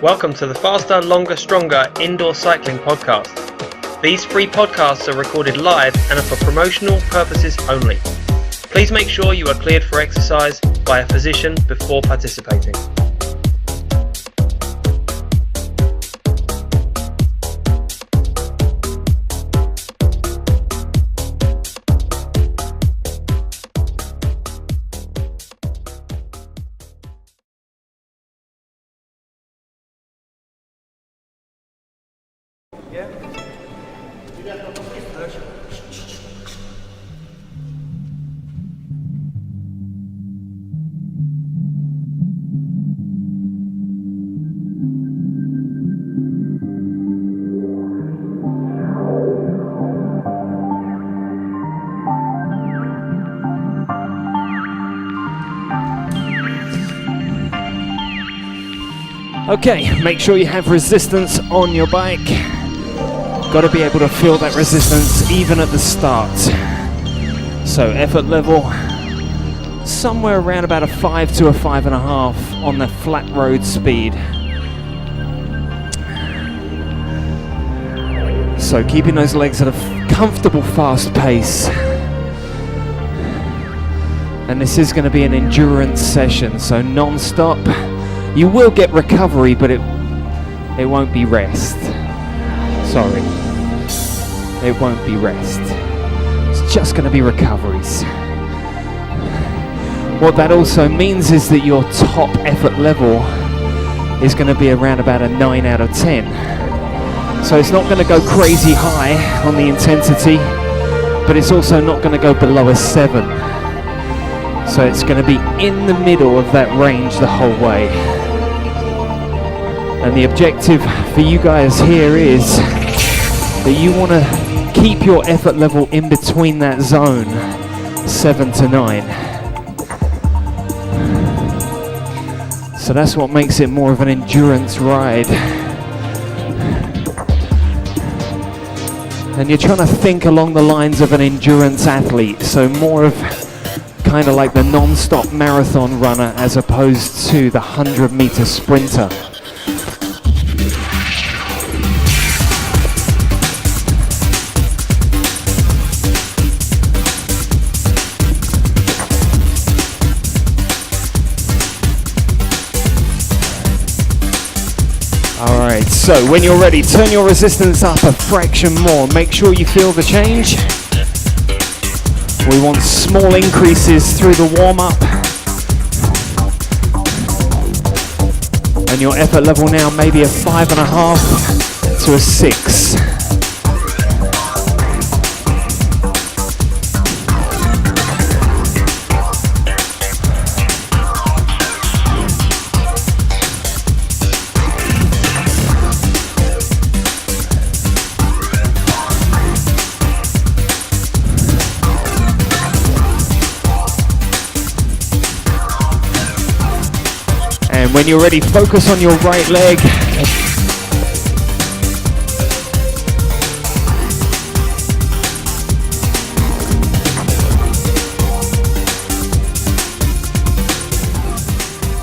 Welcome to the Faster, Longer, Stronger Indoor Cycling Podcast. These free podcasts are recorded live and are for promotional purposes only. Please make sure you are cleared for exercise by a physician before participating. Okay, make sure you have resistance on your bike. Got to be able to feel that resistance even at the start. So effort level, somewhere around about a 5 to a 5.5 on the flat road speed. So keeping those legs at a comfortable fast pace. And this is going to be an endurance session, so non-stop. You will get recovery, but it won't be rest. Sorry. It won't be rest. It's just going to be recoveries. What that also means is that your top effort level is going to be around about a 9 out of 10. So it's not going to go crazy high on the intensity, but it's also not going to go below a 7. So it's going to be in the middle of that range the whole way. And the objective for you guys here is that you want to keep your effort level in between that zone, 7 to 9. So that's what makes it more of an endurance ride. And you're trying to think along the lines of an endurance athlete, so more of kind of like the non-stop marathon runner as opposed to the 100-meter sprinter. Alright, so when you're ready, turn your resistance up a fraction more. Make sure you feel the change. We want small increases through the warm-up. And your effort level now maybe a 5.5 to a 6. When you're ready, focus on your right leg.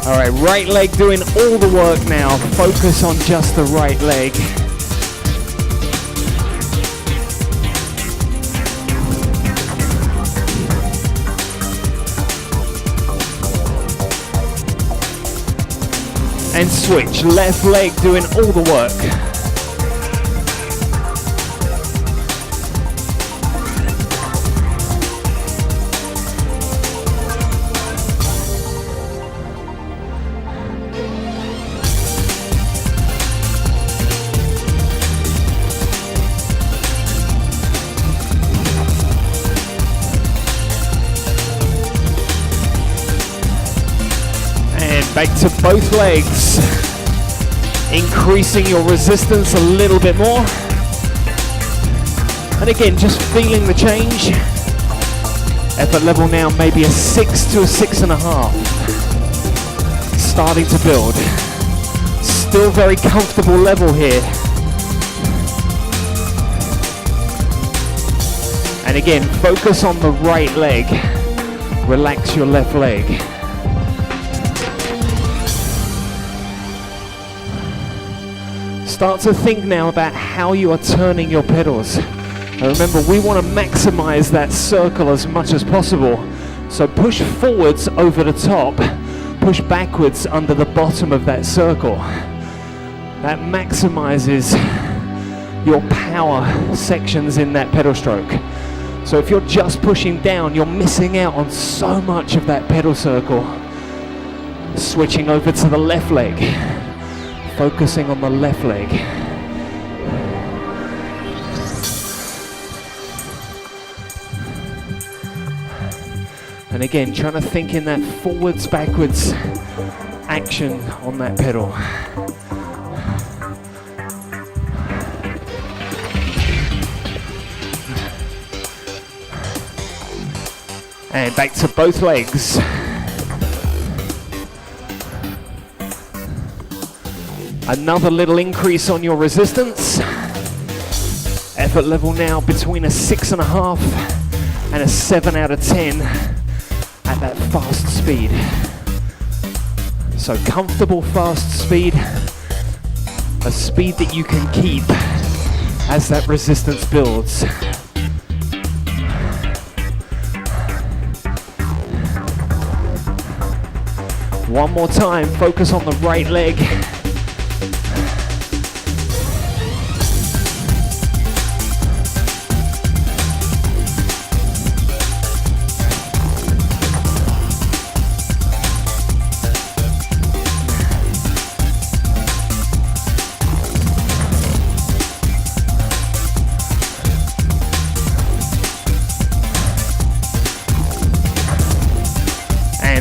All right, right leg doing all the work now. Focus on just the right leg. And switch, left leg doing all the work. Back to both legs, increasing your resistance a little bit more. And again, just feeling the change. Effort level now maybe a 6 to a 6.5. Starting to build. Still very comfortable level here. And again, focus on the right leg. Relax your left leg. Start to think now about how you are turning your pedals. And remember, we want to maximize that circle as much as possible. So push forwards over the top, push backwards under the bottom of that circle. That maximizes your power sections in that pedal stroke. So if you're just pushing down, you're missing out on so much of that pedal circle. Switching over to the left leg, focusing on the left leg. And again, trying to think in that forwards, backwards action on that pedal. And back to both legs. Another little increase on your resistance. Effort level now between a 6.5 and a 7 out of 10 at that fast speed. So comfortable fast speed, a speed that you can keep as that resistance builds. One more time, focus on the right leg.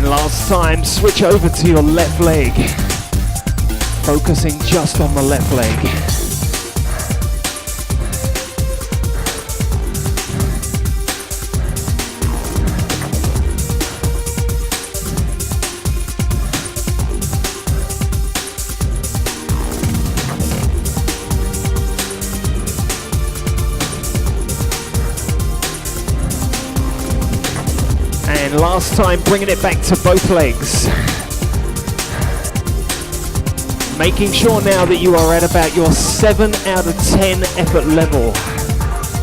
Last time, switch over to your left leg, focusing just on the left leg. Last time, bringing it back to both legs. Making sure now that you are at about your 7 out of 10 effort level.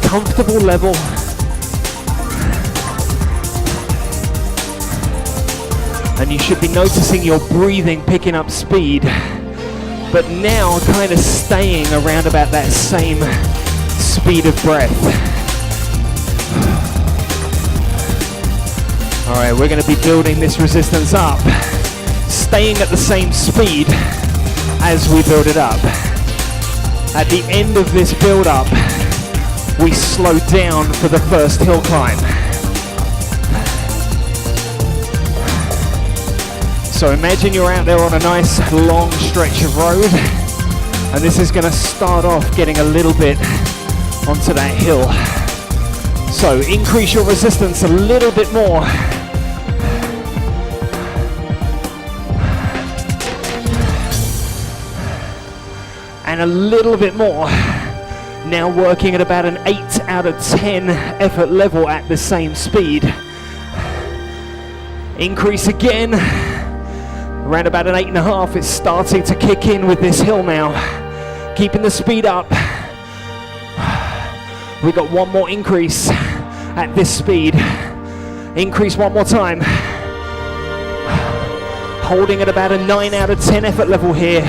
Comfortable level. And you should be noticing your breathing picking up speed, but now kind of staying around about that same speed of breath. All right, we're going to be building this resistance up, staying at the same speed as we build it up. At the end of this build up, we slow down for the first hill climb. So imagine you're out there on a nice long stretch of road, and this is going to start off getting a little bit onto that hill. So increase your resistance a little bit more. And a little bit more. Now working at about an 8 out of 10 effort level at the same speed. Increase again. Around about an 8.5. It's starting to kick in with this hill now. Keeping the speed up. We got one more increase at this speed. Increase one more time. Holding at about a 9 out of 10 effort level here.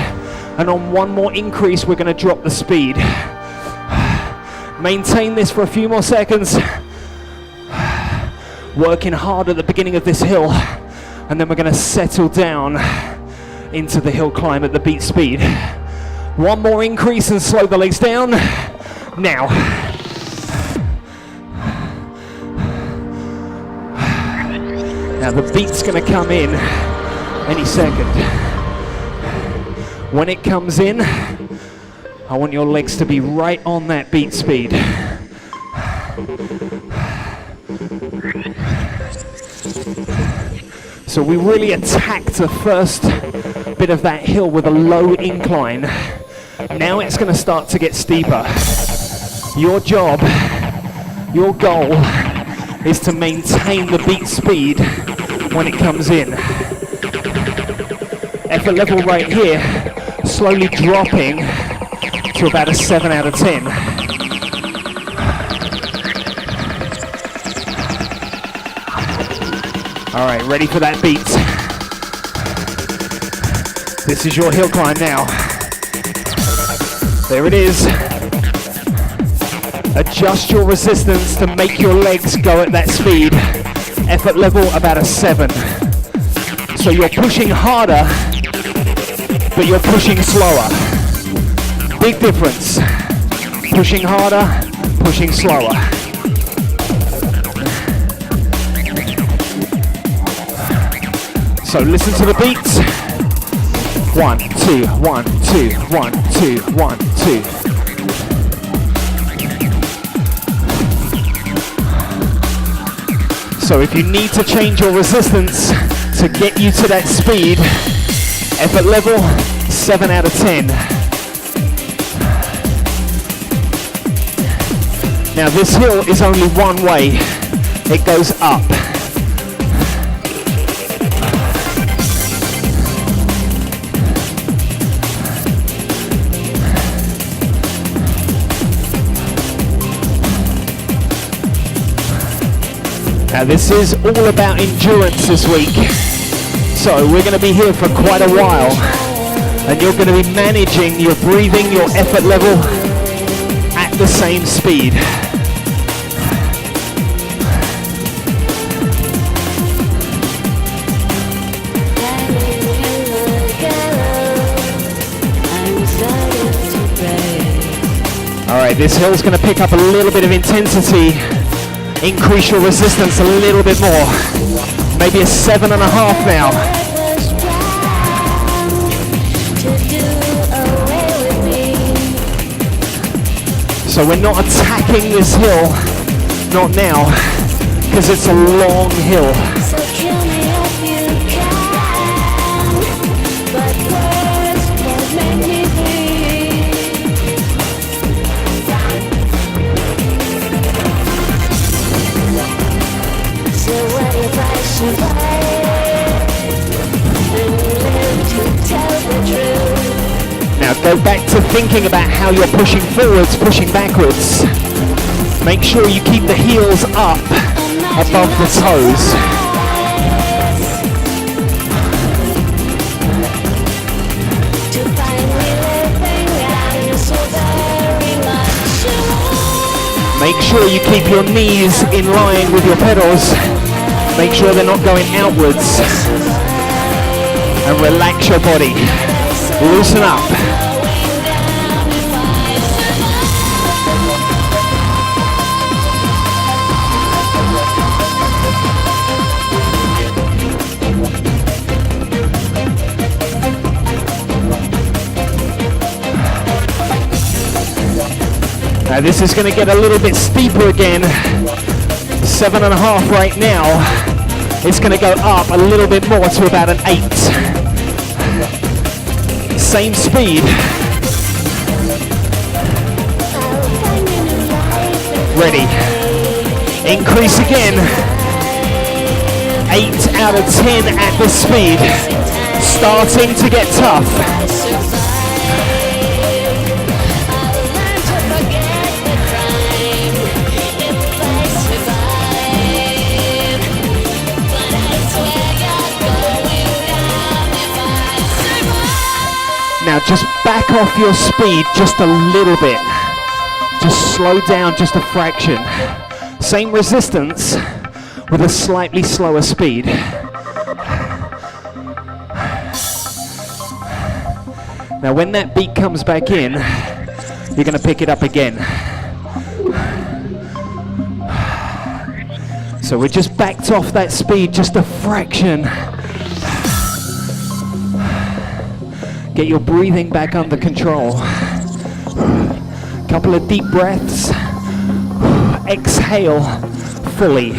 And on one more increase, we're going to drop the speed. Maintain this for a few more seconds. Working hard at the beginning of this hill. And then we're going to settle down into the hill climb at the beat speed. One more increase and slow the legs down. Now. Now the beat's going to come in any second. When it comes in, I want your legs to be right on that beat speed. So we really attacked the first bit of that hill with a low incline. Now it's going to start to get steeper. Your job, your goal is to maintain the beat speed when it comes in. Effort level right here, slowly dropping to about a 7 out of 10. All right, ready for that beat. This is your hill climb now. There it is. Adjust your resistance to make your legs go at that speed. Effort level about a 7. So you're pushing harder, but you're pushing slower. Big difference. Pushing harder, pushing slower. So listen to the beats. 1, 2, 1, 2, 1, 2, 1, 2. So if you need to change your resistance to get you to that speed, effort level 7 out of 10. Now this hill is only one way. It goes up. Now this is all about endurance this week, so we're going to be here for quite a while, and you're going to be managing your breathing, your effort level at the same speed. Alright, this hill's going to pick up a little bit of intensity. Increase your resistance a little bit more. Maybe a 7.5 now. So we're not attacking this hill, not now, because it's a long hill. Now go back to thinking about how you're pushing forwards, pushing backwards. Make sure you keep the heels up above the toes. Make sure you keep your knees in line with your pedals. Make sure they're not going outwards. And relax your body. Loosen up. Now this is going to get a little bit steeper again. 7.5 right now. It's going to go up a little bit more to about an 8. Same speed. Ready. Increase again. 8 out of 10 at this speed. Starting to get tough. Now just back off your speed just a little bit. Just slow down just a fraction. Same resistance with a slightly slower speed. Now when that beat comes back in, you're going to pick it up again. So we're just backed off that speed just a fraction. Get your breathing back under control. Couple of deep breaths. Exhale fully.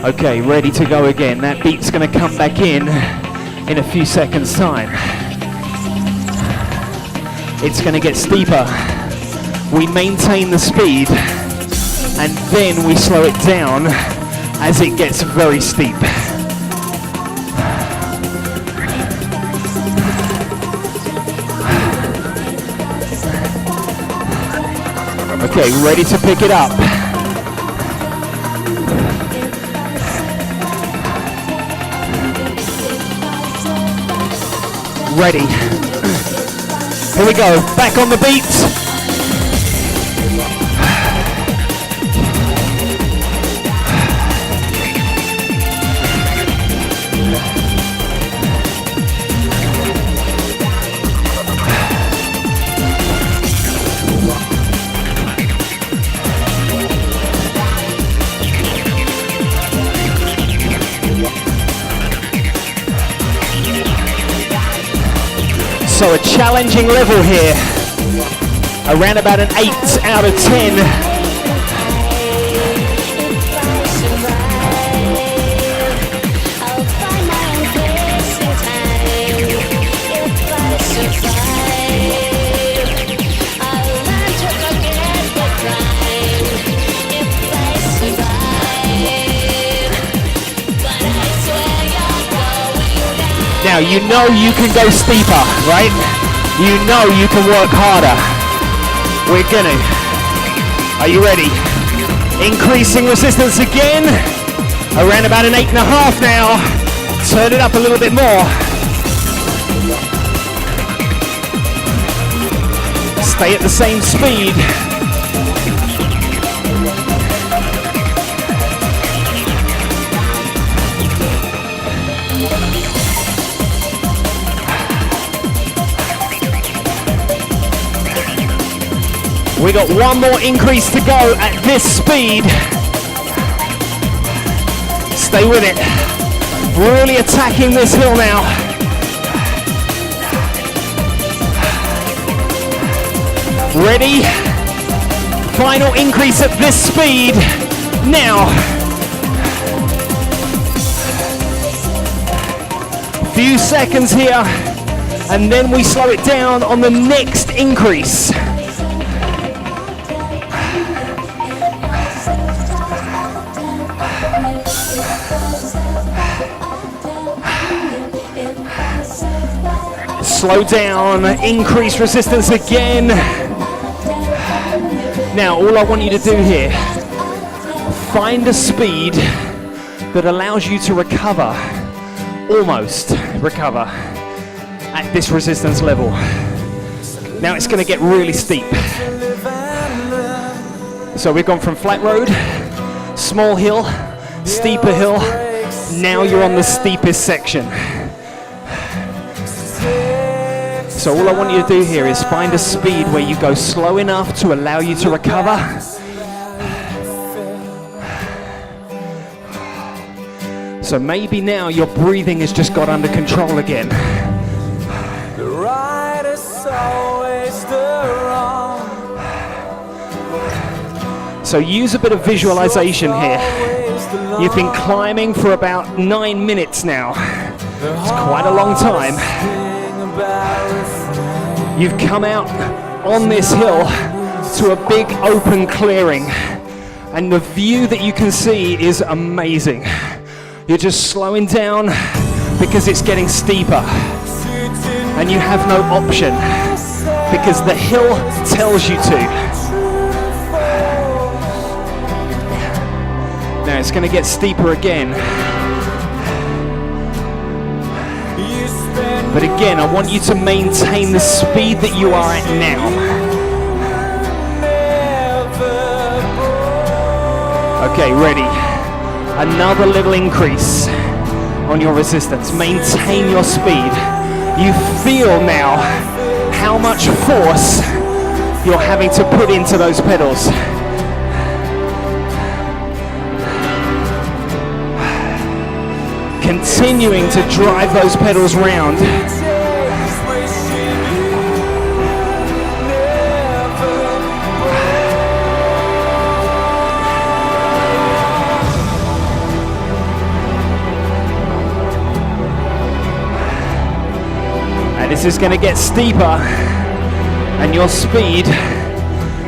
Okay, ready to go again. That beat's going to come back in a few seconds' time. It's going to get steeper. We maintain the speed and then we slow it down as it gets very steep. Okay, ready to pick it up. Ready. Here we go, back on the beat. So a challenging level here, around about an 8 out of 10. Now you know you can go steeper, right? You know you can work harder. We're gonna. Are you ready? Increasing resistance again. Around about an 8.5 now. Turn it up a little bit more. Stay at the same speed. We got one more increase to go at this speed. Stay with it. Really attacking this hill now. Ready? Final increase at this speed. Now. Few seconds here, and then we slow it down on the next increase. Slow down, increase resistance again. Now, all I want you to do here, find a speed that allows you to recover, almost recover, at this resistance level. Now it's going to get really steep. So we've gone from flat road, small hill, steeper hill. Now you're on the steepest section. So all I want you to do here is find a speed where you go slow enough to allow you to recover. So maybe now your breathing has just got under control again. The right is always the wrong. So use a bit of visualization here. You've been climbing for about 9 minutes now. It's quite a long time. You've come out on this hill to a big open clearing, and the view that you can see is amazing. You're just slowing down because it's getting steeper, and you have no option because the hill tells you to. Now it's going to get steeper again. But again, I want you to maintain the speed that you are at now. Okay, ready. Another little increase on your resistance. Maintain your speed. You feel now how much force you're having to put into those pedals. Continuing to drive those pedals round. And this is going to get steeper, and your speed,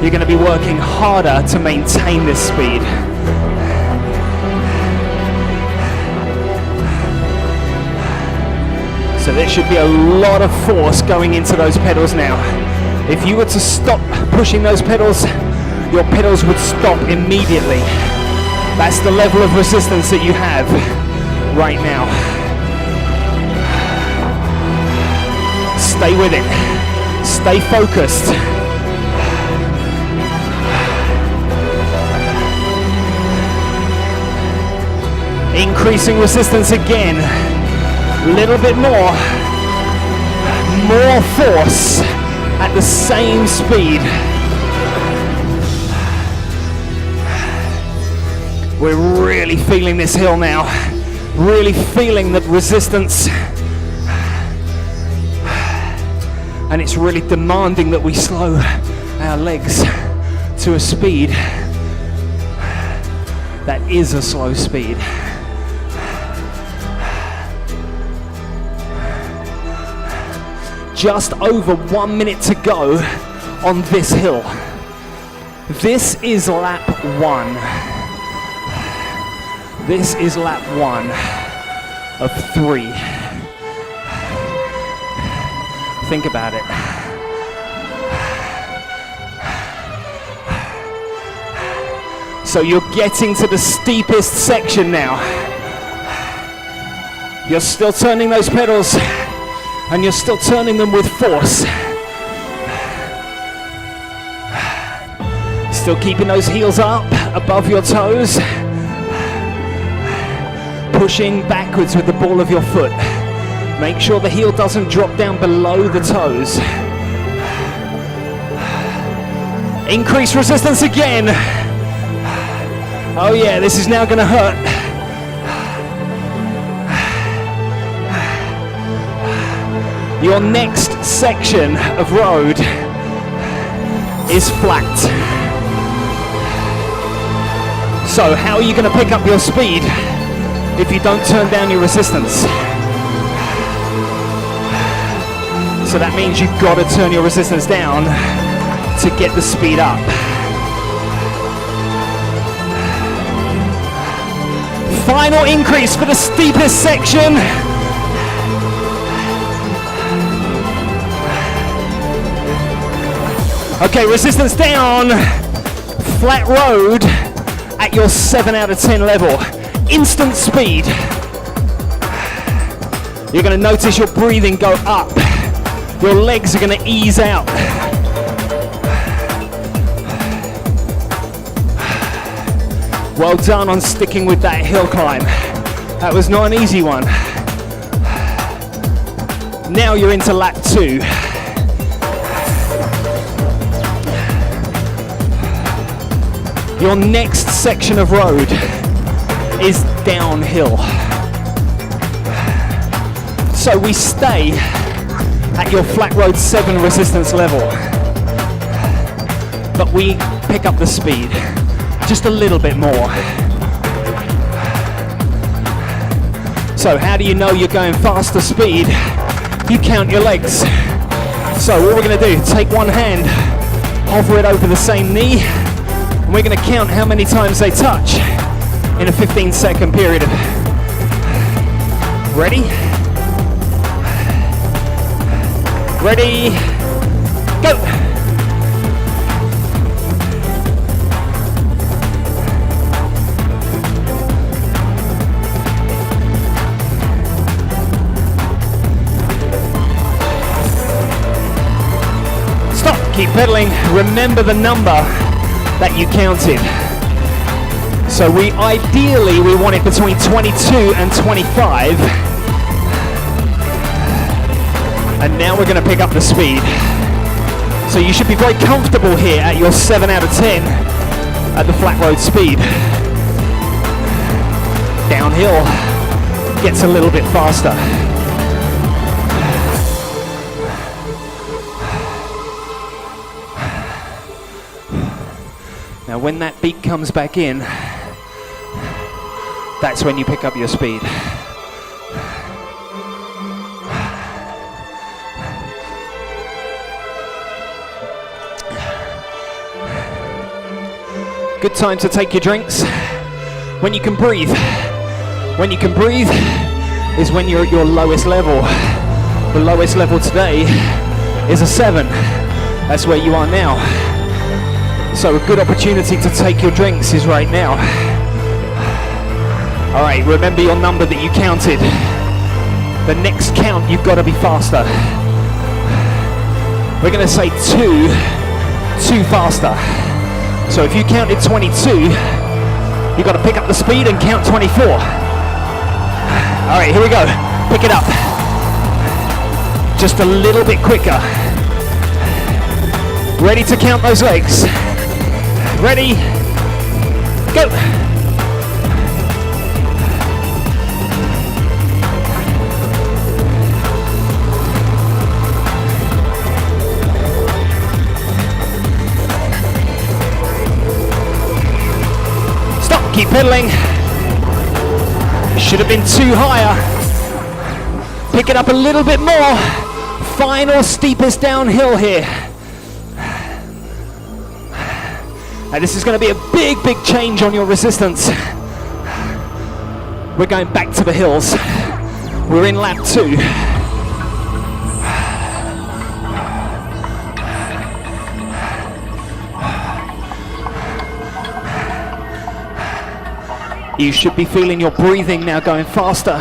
you're going to be working harder to maintain this speed. So there should be a lot of force going into those pedals now. If you were to stop pushing those pedals, your pedals would stop immediately. That's the level of resistance that you have right now. Stay with it. Stay focused. Increasing resistance again. A little bit more. More force at the same speed. We're really feeling this hill now. Really feeling the resistance. And it's really demanding that we slow our legs to a speed that is a slow speed. Just over 1 minute to go on this hill. This is lap 1. This is lap 1 of 3. Think about it. So you're getting to the steepest section now. You're still turning those pedals, and you're still turning them with force. Still keeping those heels up above your toes. Pushing backwards with the ball of your foot. Make sure the heel doesn't drop down below the toes. Increase resistance again. Oh yeah, this is now gonna hurt. Your next section of road is flat. So how are you gonna pick up your speed if you don't turn down your resistance? So that means you've got to turn your resistance down to get the speed up. Final increase for the steepest section. Okay, resistance down. Flat road at your 7 out of 10 level. Instant speed. You're going to notice your breathing go up. Your legs are going to ease out. Well done on sticking with that hill climb. That was not an easy one. Now you're into lap 2. Your next section of road is downhill. So we stay at your flat road 7 resistance level, but we pick up the speed just a little bit more. So how do you know you're going faster speed? You count your legs. So what we're going to do, take one hand, hover it over the same knee, and we're going to count how many times they touch in a 15-second period. Ready? Ready, go! Stop, keep pedaling. Remember the number that you counted. So we want it between 22 and 25. And now we're going to pick up the speed. So you should be very comfortable here at your 7 out of 10 at the flat road speed. Downhill gets a little bit faster. Now when that beat comes back in, that's when you pick up your speed. Good time to take your drinks when you can breathe. When you can breathe is when you're at your lowest level. The lowest level today is a 7. That's where you are now. So a good opportunity to take your drinks is right now. All right, remember your number that you counted. The next count, you've got to be faster. We're going to say two faster. So if you counted 22, you've got to pick up the speed and count 24. All right, here we go. Pick it up. Just a little bit quicker. Ready to count those legs. Ready, go. Stop, keep pedaling. Should have been two higher. Pick it up a little bit more. Final steepest downhill here. And this is going to be a big, big change on your resistance. We're going back to the hills. We're in lap 2. You should be feeling your breathing now going faster.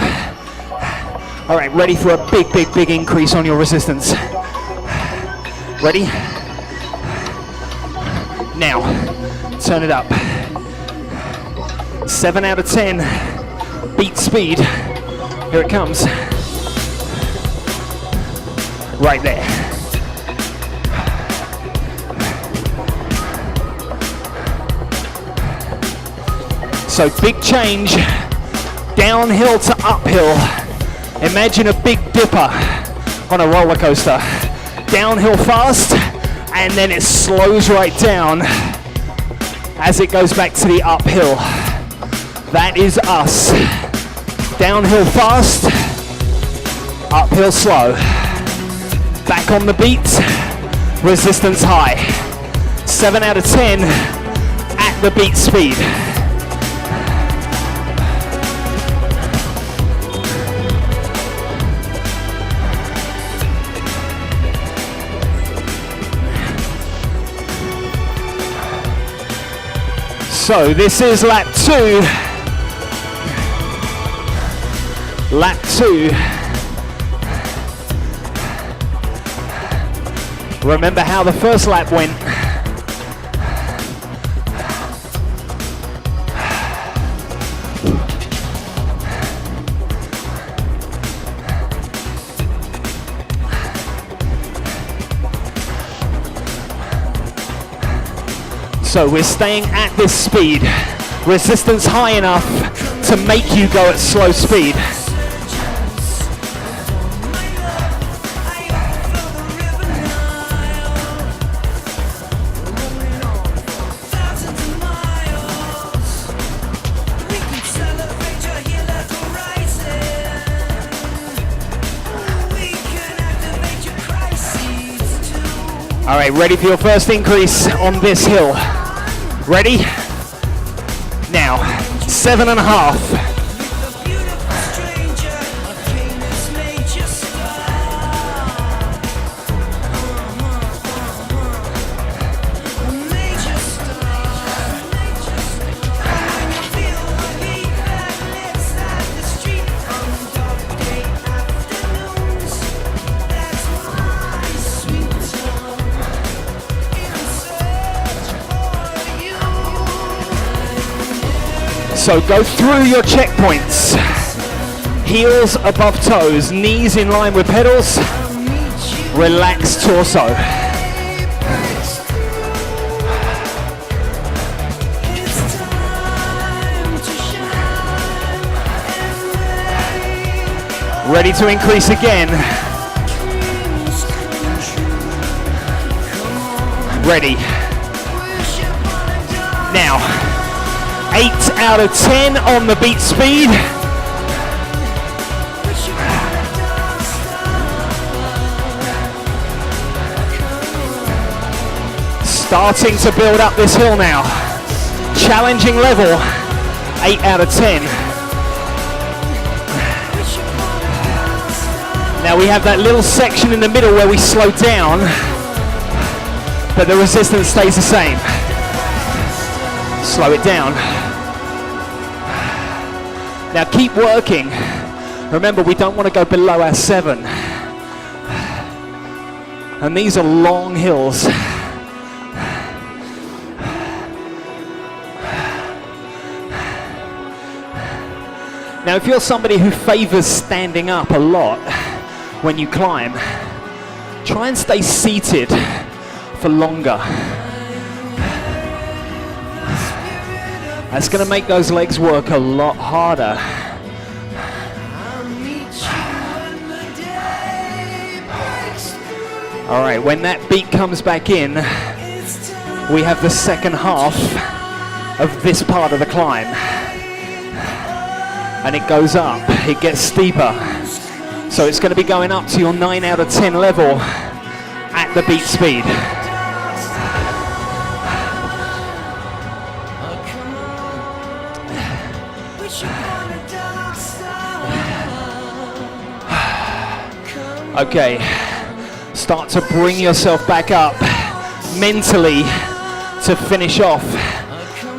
All right, ready for a big, big, big increase on your resistance. Ready? Now, turn it up. 7 out of 10. Beat speed. Here it comes. Right there. So big change. Downhill to uphill. Imagine a big dipper on a roller coaster. Downhill fast, and then it slows right down as it goes back to the uphill. That is us. Downhill fast, uphill slow. Back on the beat, resistance high. 7 out of 10 at the beat speed. So this is lap 2. Lap 2. Remember how the first lap went. So we're staying at this speed. Resistance high enough to make you go at slow speed. All right, ready for your first increase on this hill. Ready? Now, 7.5. So go through your checkpoints. Heels above toes, knees in line with pedals. Relaxed torso. Ready to increase again. Ready. Now. 8 out of 10 on the beat speed. Starting to build up this hill now. Challenging level. 8 out of 10. Now we have that little section in the middle where we slow down, but the resistance stays the same. Slow it down. Now keep working. Remember, we don't want to go below our 7. And these are long hills. Now, if you're somebody who favors standing up a lot when you climb, try and stay seated for longer. That's going to make those legs work a lot harder. All right, when that beat comes back in, we have the second half of this part of the climb. And it goes up, it gets steeper. So it's going to be going up to your 9 out of 10 level at the beat speed. Okay, start to bring yourself back up mentally to finish off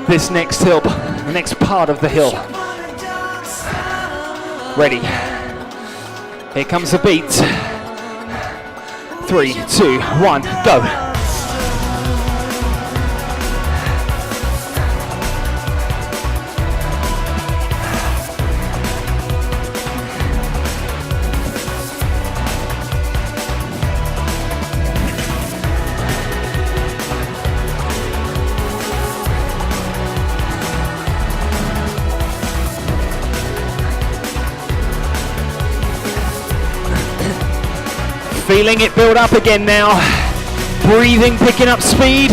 this next hill, the next part of the hill. Ready. Here comes the beat. 3, 2, 1, go. Feeling it build up again now. Breathing, picking up speed.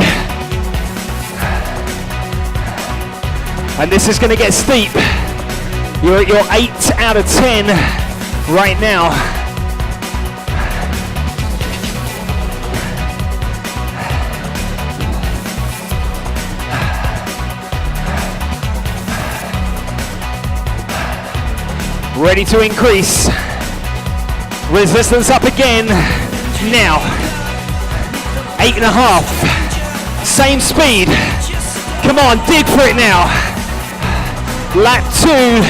And this is going to get steep. You're at your 8 out of 10 right now. Ready to increase. Resistance up again. Now. 8.5. Same speed. Come on, dig for it now. Lap 2.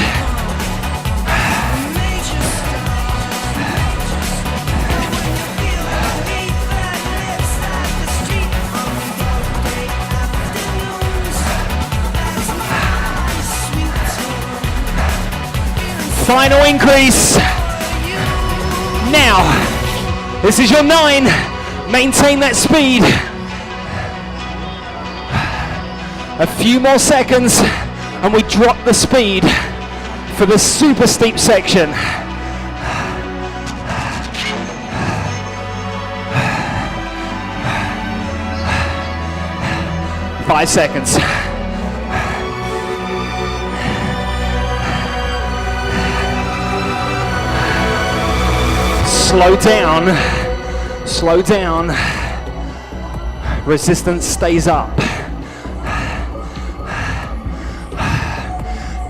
Final increase. Now, this is your 9. Maintain that speed. A few more seconds and we drop the speed for the super steep section. Five seconds. Slow down, slow down. Resistance stays up.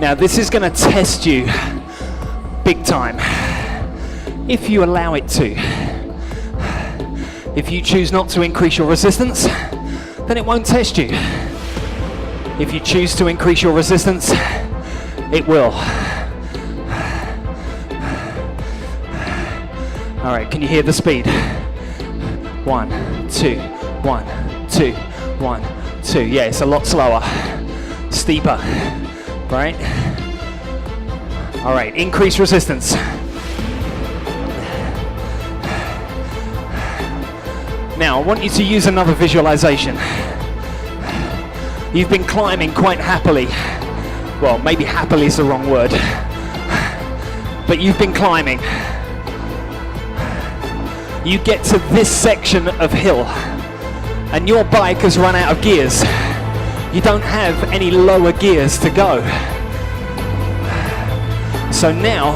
Now this is going to test you big time, if you allow it to. If you choose not to increase your resistance, then it won't test you. If you choose to increase your resistance, it will. All right, can you hear the speed? 1, 2, 1, 2, 1, 2. Yeah, it's a lot slower, steeper, right? All right, increase resistance. Now, I want you to use another visualization. You've been climbing quite happily. Well, maybe happily is the wrong word, but you've been climbing. You get to this section of hill and your bike has run out of gears. You don't have any lower gears to go. So now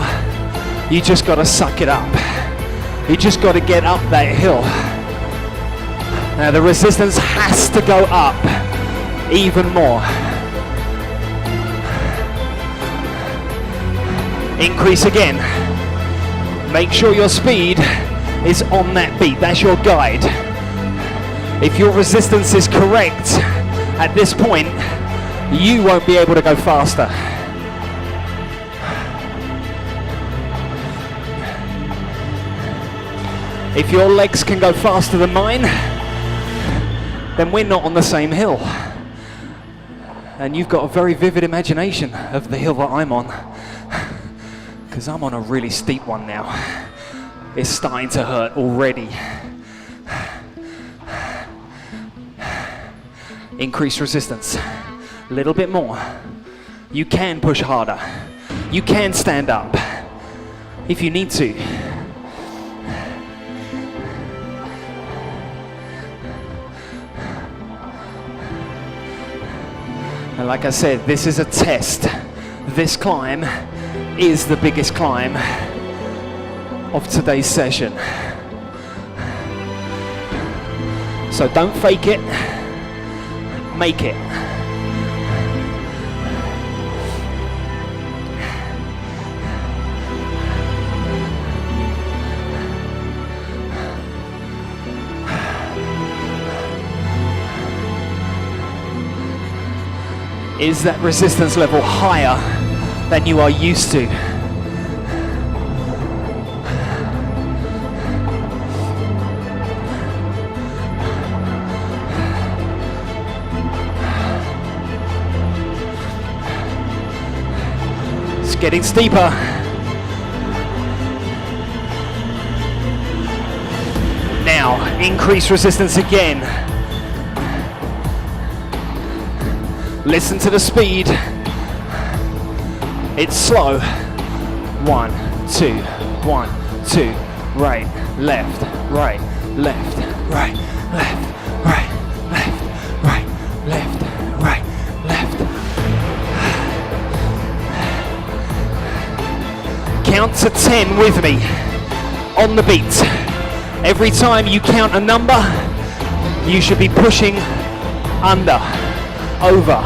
you just got to suck it up. You just got to get up that hill. Now the resistance has to go up even more. Increase again. Make sure your speed is on that beat. That's your guide. If your resistance is correct at this point, you won't be able to go faster. If your legs can go faster than mine, then we're not on the same hill. And you've got a very vivid imagination of the hill that I'm on, because I'm on a really steep one now. It's starting to hurt already. Increase resistance, a little bit more. You can push harder. You can stand up if you need to. And like I said, this is a test. This climb is the biggest climb of today's session. So don't fake it, make it. Is that resistance level higher than you are used to? It's getting steeper. Now, increase resistance again. Listen to the speed. It's slow. 1, 2, 1, 2. Right, left, right, left, right, left, right, left, right, left, right, left. Count to 10 with me on the beat. Every time you count a number, you should be pushing under. Over.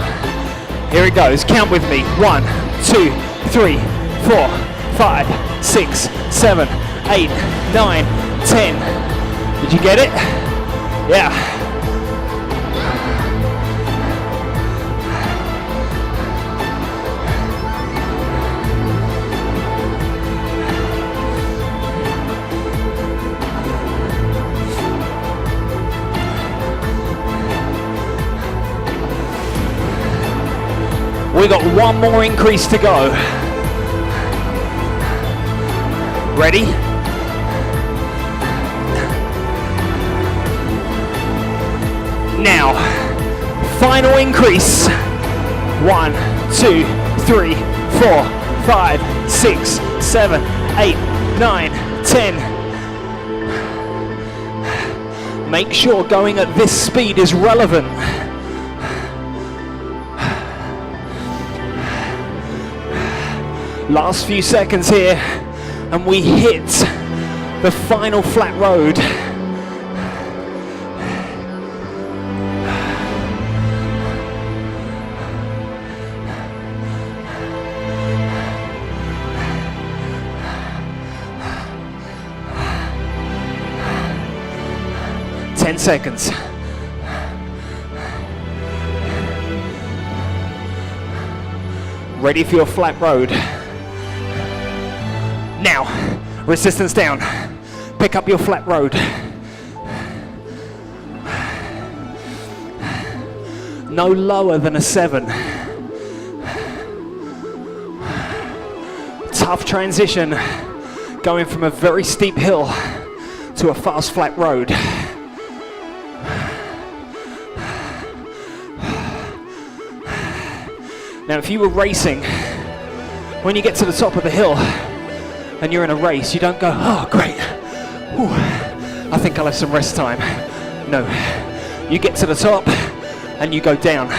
Here it goes. Count with me. 1, 2, 3, 4, 5, 6, 7, 8, 9, 10. Did you get it? Yeah. We got one more increase to go. Ready? Now, final increase. 1, 2, 3, 4, 5, 6, 7, 8, 9, 10. Make sure going at this speed is relevant. Last few seconds here, and we hit the final flat road. Ten seconds. Ready for your flat road. Now, resistance down. Pick up your flat road. No lower than a 7. Tough transition, going from a very steep hill to a fast flat road. Now, if you were racing, when you get to the top of the hill, and you're in a race, you don't go, oh great, whew, I think I'll have some rest time. No, you get to the top and you go down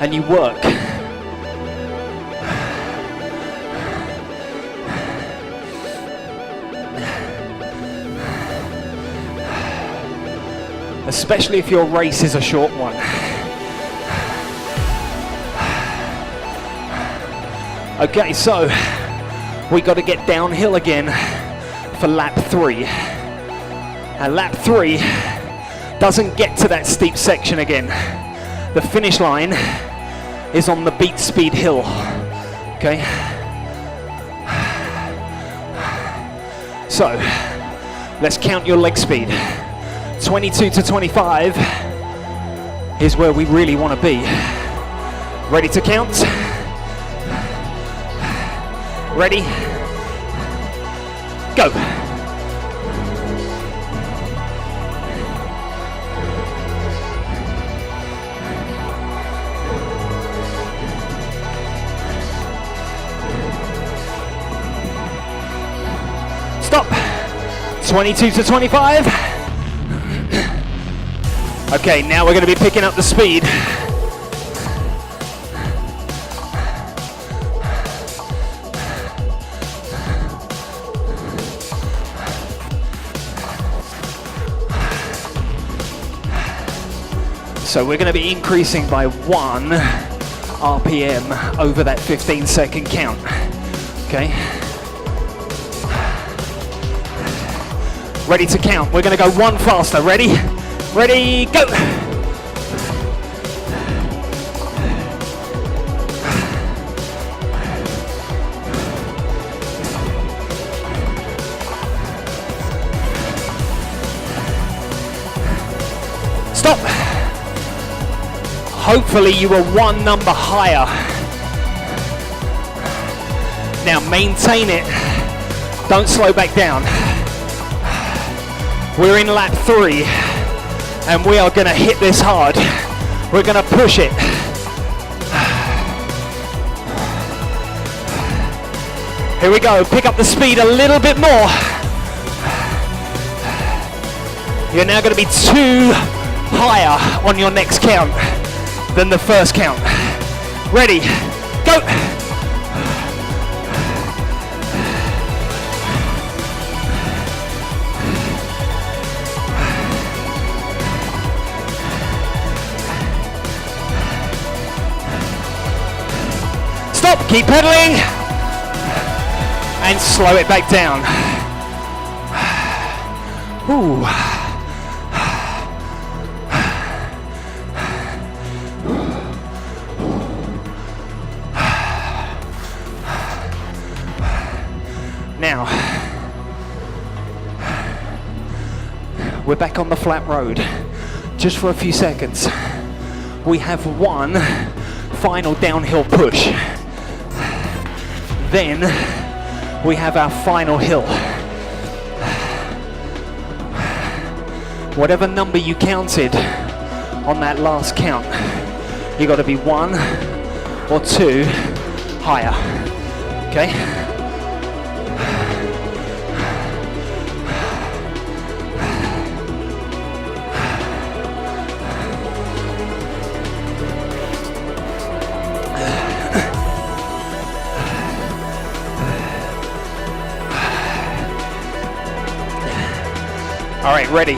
and you work. Especially if your race is a short one. Okay, so we got to get downhill again for lap 3. And lap 3 doesn't get to that steep section again. The finish line is on the beat speed hill. Okay? So, let's count your leg speed. 22 to 25 is where we really want to be. Ready to count? Ready? Go. Stop. 22 to 25. Okay, now we're going to be picking up the speed. So we're going to be increasing by 1 RPM over that 15-second count. Okay. Ready to count. We're going to go 1 faster. Ready? Ready, go! Stop! Hopefully you were 1 number higher. Now maintain it. Don't slow back down. We're in lap 3 and we are going to hit this hard. We're going to push it. Here we go. Pick up the speed a little bit more. You're now going to be 2 higher on your next count than the first count. Ready, go! Stop, keep pedaling, and slow it back down. Ooh. Now, we're back on the flat road, just for a few seconds. We have 1 final downhill push. Then, we have our final hill. Whatever number you counted on that last count, you got to be 1 or 2 higher, okay? All right, ready.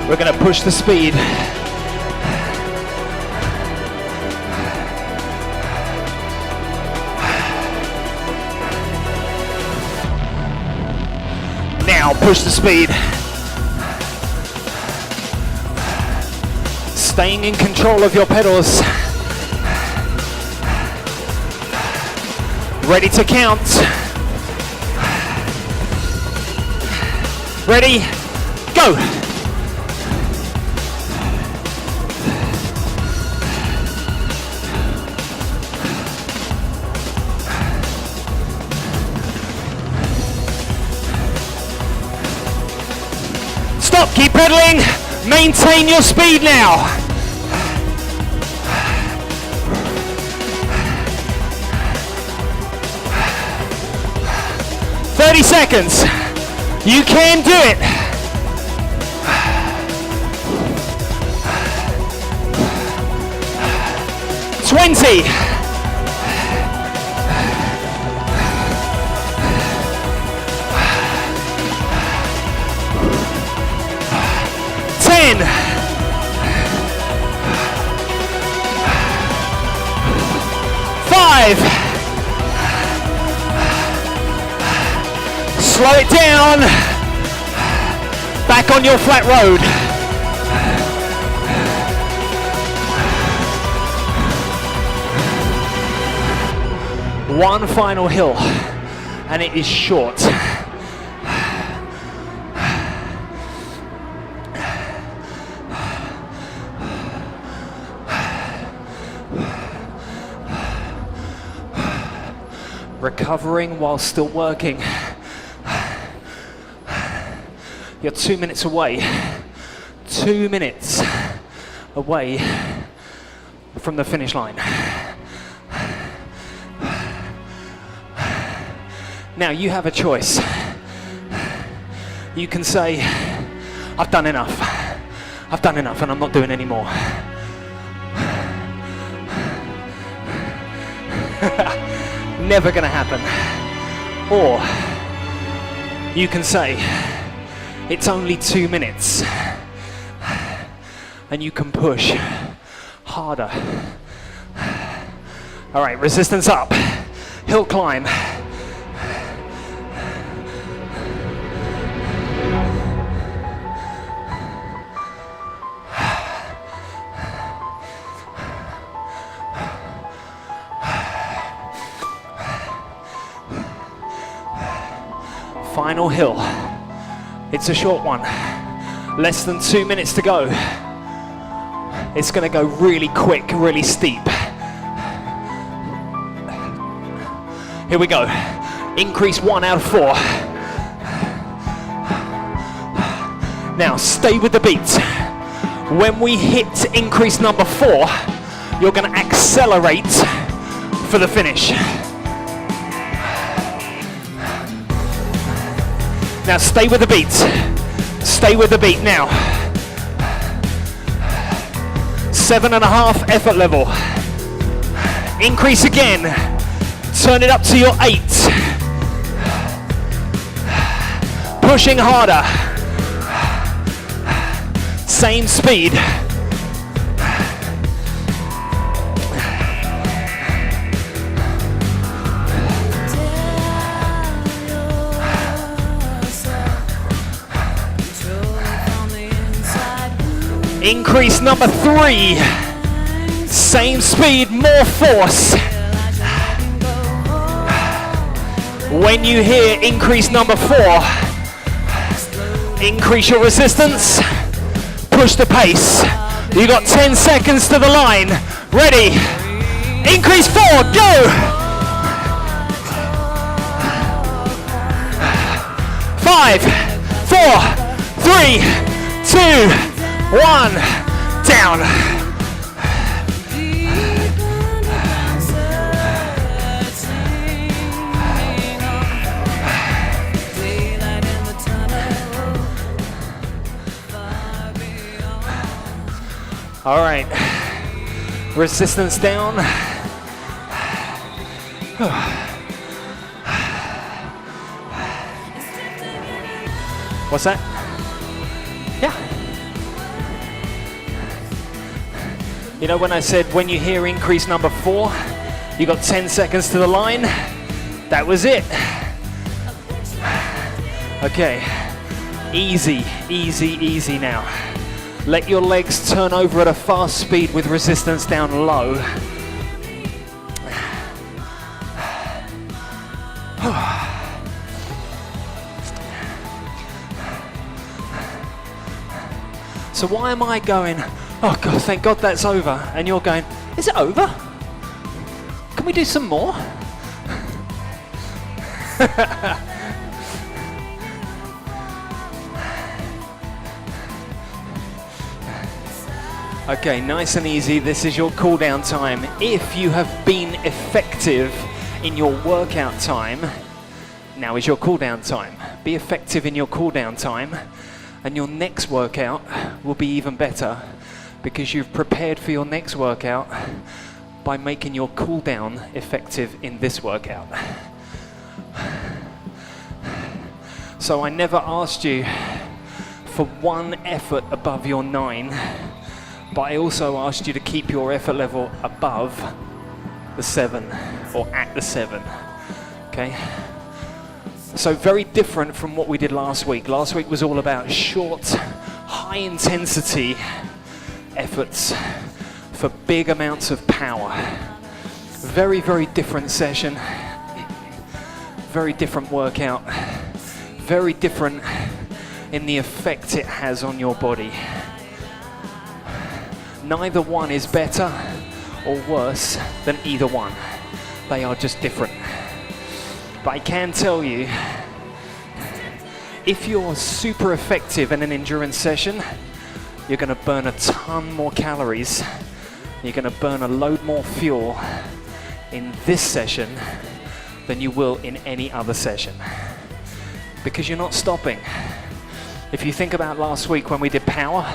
We're going to push the speed. Now push the speed. Staying in control of your pedals. Ready to count. Ready, go. Stop, keep pedaling. Maintain your speed now. Seconds. You can do it. $20. $10. $5. Slow it down. Back on your flat road. One final hill, and it is short. Recovering while still working. You're 2 minutes away. 2 minutes away from the finish line. Now you have a choice. You can say, I've done enough. I've done enough and I'm not doing any more. Never gonna happen. Or you can say, it's only 2 minutes and you can push harder. All right, resistance up, hill climb. Final hill. It's a short one. Less than 2 minutes to go. It's going to go really quick, really steep. Here we go. Increase 1 out of 4. Now stay with the beat. When we hit increase number 4, you're going to accelerate for the finish. Now stay with the beat. Stay with the beat now. 7.5 effort level. Increase again. Turn it up to your 8. Pushing harder. Same speed. Increase number 3, same speed, more force. When you hear increase number 4, increase your resistance, push the pace. You got 10 seconds to the line. Ready? Increase 4, go! 5, 4, 3, 2, 1, down. All right, resistance down. What's that? Yeah. You know when I said when you hear increase number 4, you got 10 seconds to the line? That was it. Okay, easy, easy, easy now. Let your legs turn over at a fast speed with resistance down low. So why am I going, oh God, thank God that's over, and you're going, is it over? Can we do some more? Okay, nice and easy. This is your cool down time. If you have been effective in your workout time, now is your cool down time. Be effective in your cool down time, and your next workout will be even better because you've prepared for your next workout by making your cool down effective in this workout. So I never asked you for one effort above your 9, but I also asked you to keep your effort level above the 7 or at the 7. Okay? So very different from what we did last week. Last week was all about short, high intensity efforts for big amounts of power. Very, very different session. Very different workout. Very different in the effect it has on your body. Neither one is better or worse than either one. They are just different. But I can tell you, if you're super effective in an endurance session, you're going to burn a ton more calories. You're going to burn a load more fuel in this session than you will in any other session. Because you're not stopping. If you think about last week when we did power,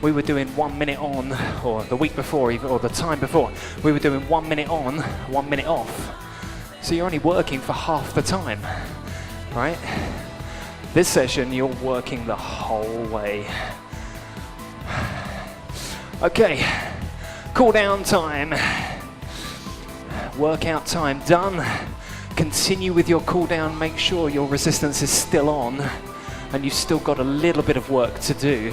we were doing 1 minute on, or the week before, or the time before, we were doing 1 minute on, 1 minute off. So you're only working for half the time, right? This session, you're working the whole way. Okay, cool down time. Workout time done. Continue with your cool down, make sure your resistance is still on and you've still got a little bit of work to do.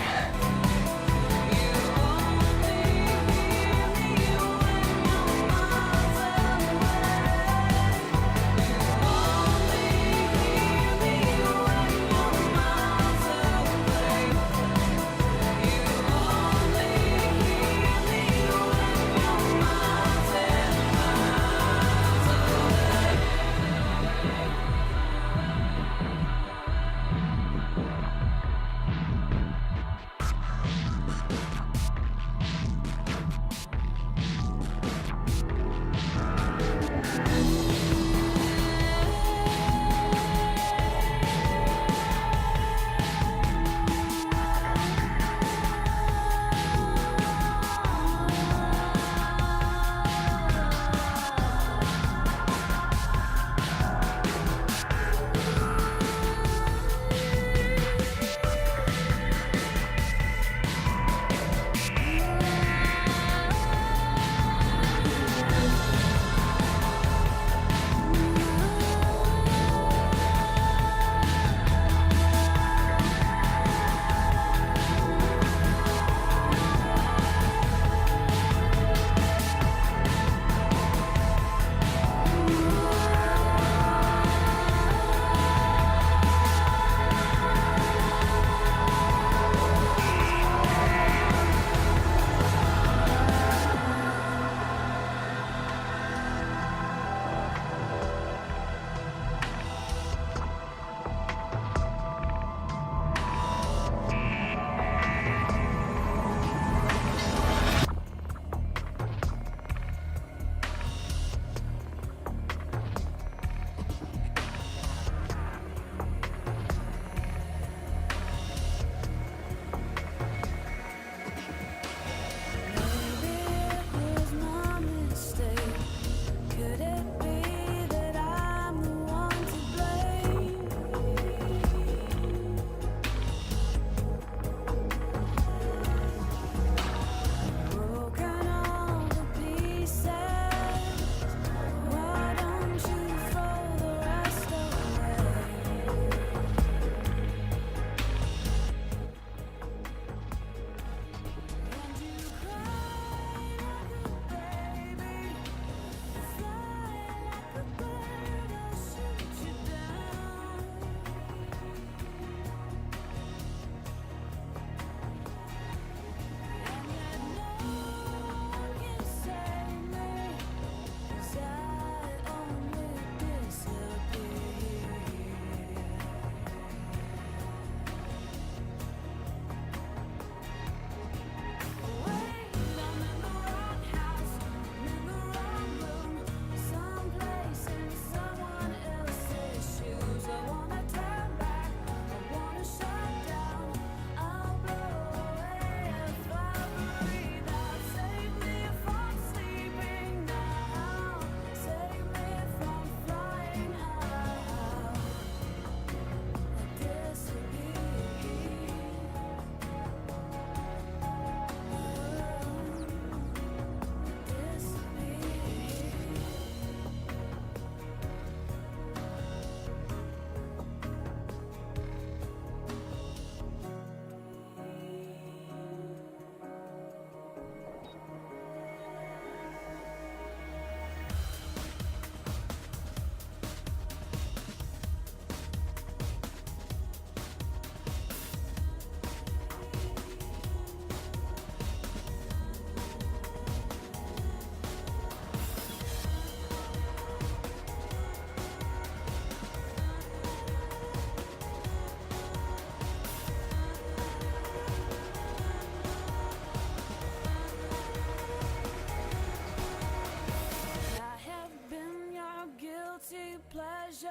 pleasure.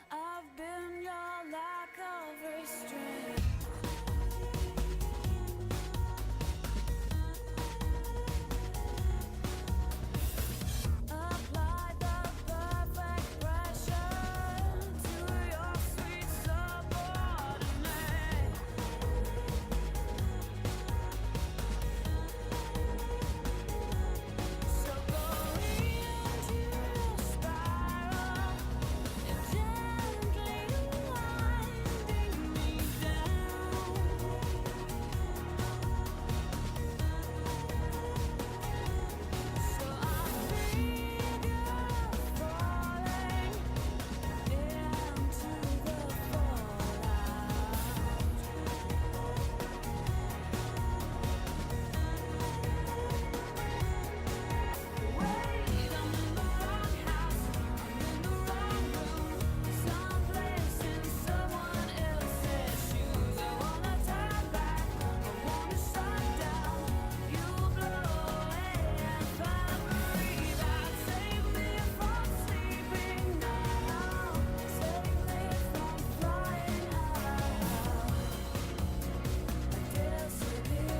I've been your lack of restraint. Apply the perfect pressure to your sweet subordinate. So go into your spiral, and gently winding me down. So I feel you're falling into the fallout. Wait, I'm in the wrong house, I'm in the wrong room, someplace in someone else's shoes. I wanna turn back, I wanna shut down. You blow away and find a breathe out. Save me from sleeping now. Save me from flying out. Disappear.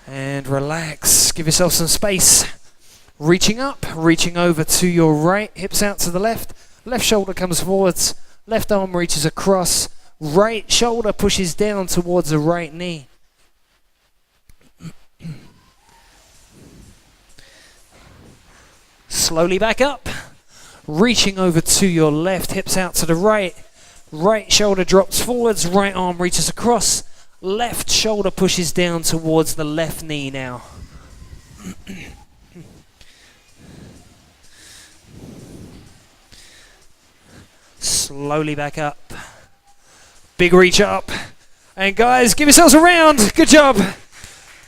And relax, give yourself some space. Reaching up, reaching over to your right, hips out to the left. Left shoulder comes forwards, left arm reaches across. Right shoulder pushes down towards the right knee. Slowly back up, reaching over to your left, hips out to the right. Right shoulder drops forwards, right arm reaches across. Left shoulder pushes down towards the left knee now. Slowly back up. Big reach up. And guys, give yourselves a round. Good job.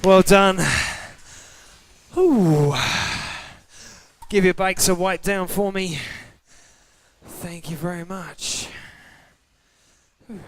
Well done. Ooh. Give your bikes a wipe down for me. Thank you very much. Ooh.